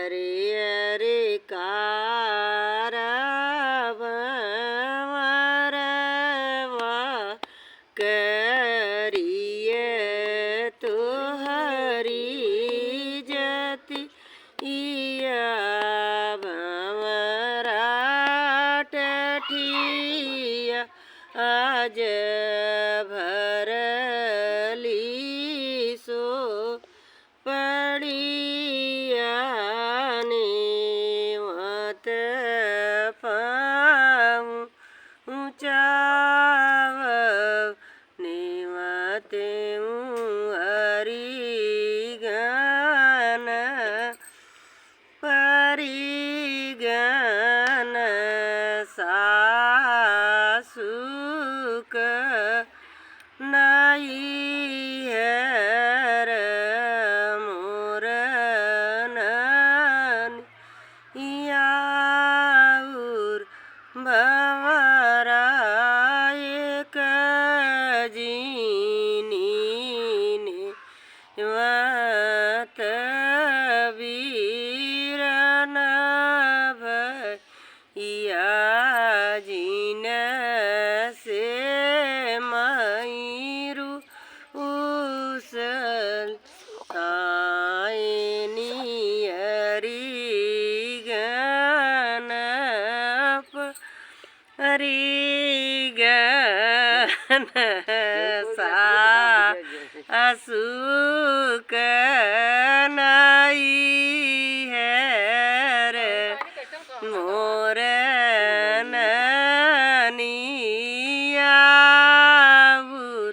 अरे अरे कारवा करिए तो हरी जति इया भंवरा टठिया आज भरली सो पड़िया नेवत पाऊँ ऊँचाव नेवत हरि गान परिगन सासुक नाई है मोर याऊर भंवरा एक जीनी ने वत वीरन भैया जीन से मयूरू उसल आयनी हरि गणप हरि गण सासुक नाई है रे मोर याऊर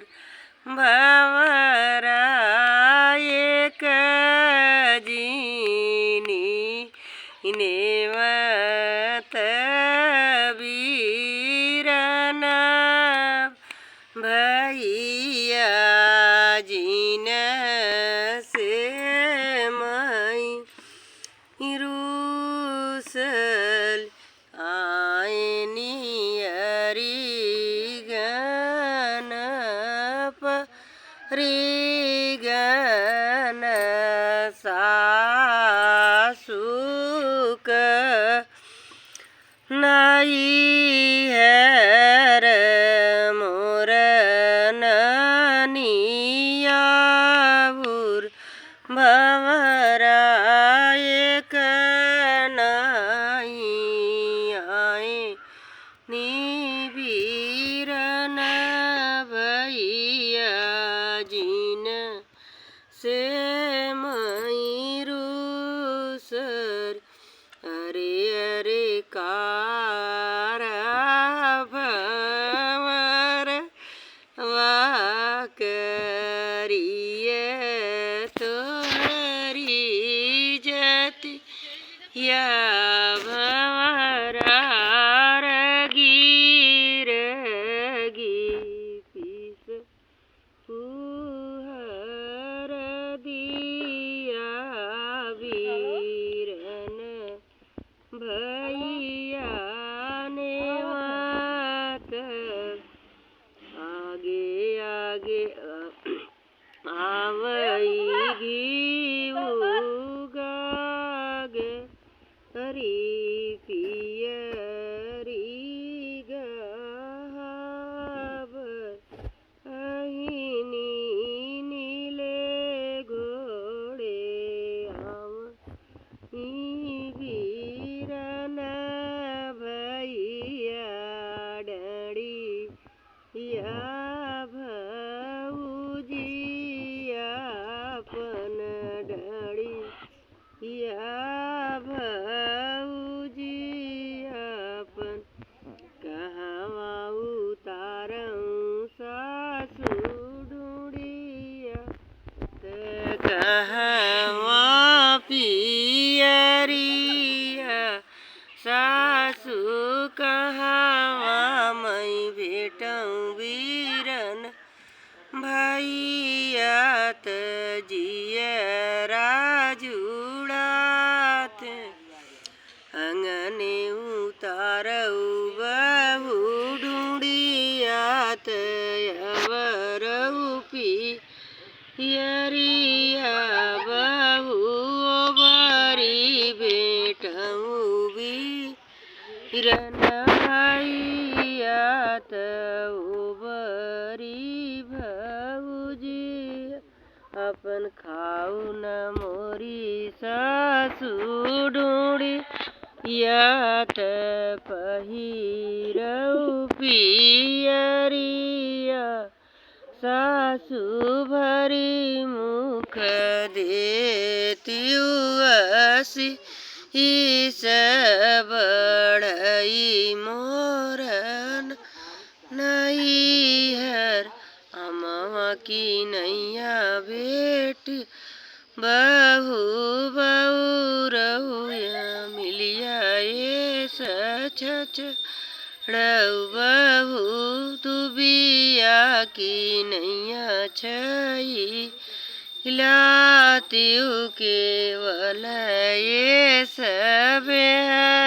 भंवरा एक जीनी नेवत वीरन भैया जीन से मई रूसल आयनी हरि गणप रिगन सासुक नाई है रे मोर याऊर भंवरा एक नाई आए वीरन भैया जीन से मयूरूसर अरे अरे भंवर करिए तो हरी जति या भंवरा रगी पीस पुहर दिया वीरन भैया नेवत आगे आगे आवैगी उगागे हरि पियरी गहाव अहिनी नीले घोड़े आव वीरन भैया डड़ी या भौजियापन डड़ी या भौजियापन कहवा उतारऊँ सासु ढूंढिया ते कहवा पियरिया सासु कहवा मई भेटऊँ वीरन भैया त जियरा जुड़ात अंगने उतारऊ बहुढूंढियात अवरऊ पियरिया रनैया त उबरी भौजी अपन खाऊ न मोरी सासु ढूंढी या त पहिरऊ पियरिया सासु भरी मुख देतियु असी ईस बढ़ई मोरन नैहर अमवा की नैया बेटी बहू बहू रहुया मिलिया ये सच रऊ बहू दुबिया की नैया छई हिलातियु केवल ये सब है।